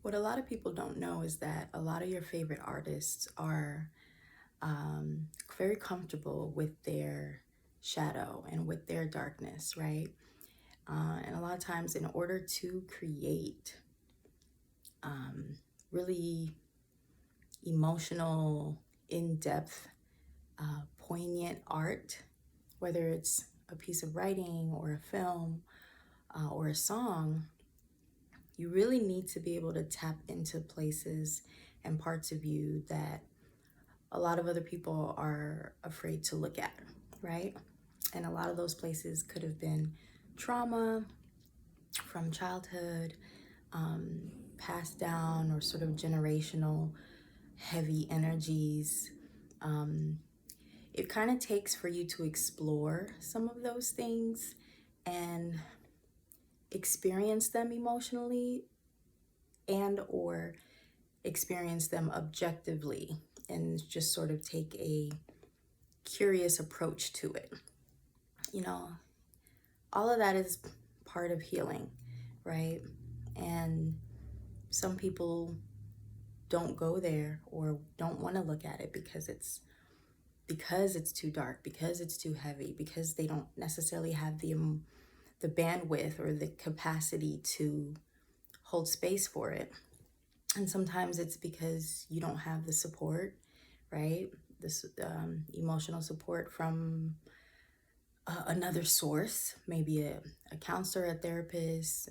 What a lot of people don't know is that a lot of your favorite artists are very comfortable with their shadow and with their darkness, right? And a lot of times, in order to create um, really emotional, in depth, poignant art, whether it's a piece of writing or a film or a song, you really need to be able to tap into places and parts of you that a lot of other people are afraid to look at, right? And a lot of those places could have been trauma from childhood, um, passed down, or sort of generational heavy energies. Um, it kind of takes for you to explore some of those things and experience them emotionally and or experience them objectively and just sort of take a curious approach to it. You know, all of that is part of healing, right? And some people don't go there or don't want to look at it because it's too dark, because it's too heavy, because they don't necessarily have the bandwidth or the capacity to hold space for it. And sometimes it's because you don't have the support, right? This emotional support from another source, maybe a counselor, a therapist,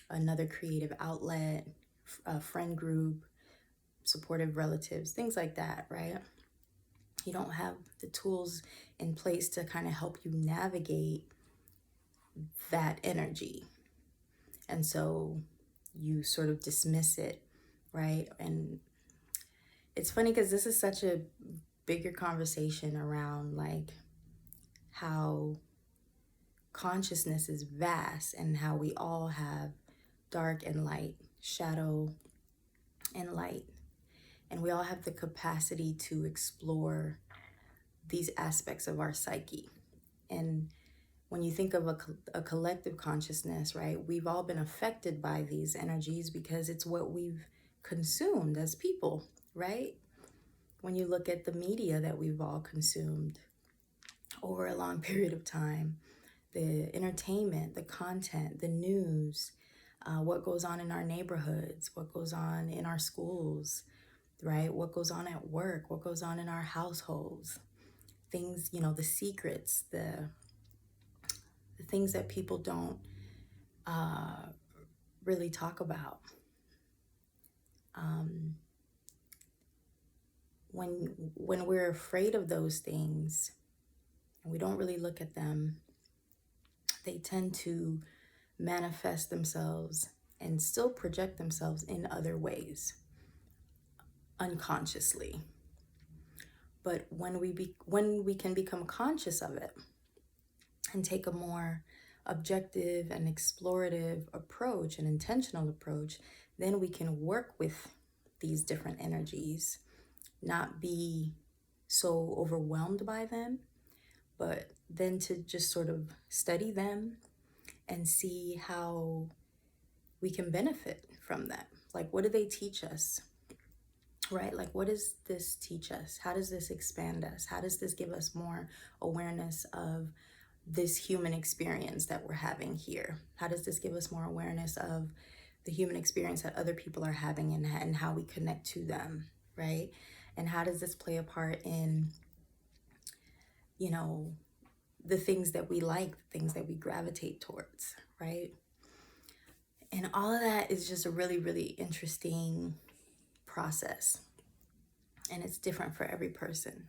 another creative outlet, a friend group, supportive relatives, things like that, right? You don't have the tools in place to kind of help you navigate that energy. And so you sort of dismiss it, right? And it's funny because this is such a bigger conversation around like how consciousness is vast and how we all have dark and light, shadow and light. And we all have the capacity to explore these aspects of our psyche. And when you think of a collective consciousness, right, we've all been affected by these energies because it's what we've consumed as people, right? When you look at the media that we've all consumed over a long period of time, the entertainment, the content, the news, what goes on in our neighborhoods, what goes on in our schools, right? What goes on at work, what goes on in our households, things, the secrets, the things that people don't really talk about. When we're afraid of those things and we don't really look at them, they tend to manifest themselves and still project themselves in other ways unconsciously. But when we can become conscious of it and take a more objective and explorative approach, an intentional approach, then we can work with these different energies, not be so overwhelmed by them, but then to just sort of study them and see how we can benefit from them. Like, what do they teach us? Right? Like, what does this teach us? How does this expand us? How does this give us more awareness of this human experience that we're having here? How does this give us more awareness of the human experience that other people are having and how we connect to them, right? And how does this play a part in, the things that we like, the things that we gravitate towards, right? And all of that is just a really, really interesting process. And it's different for every person,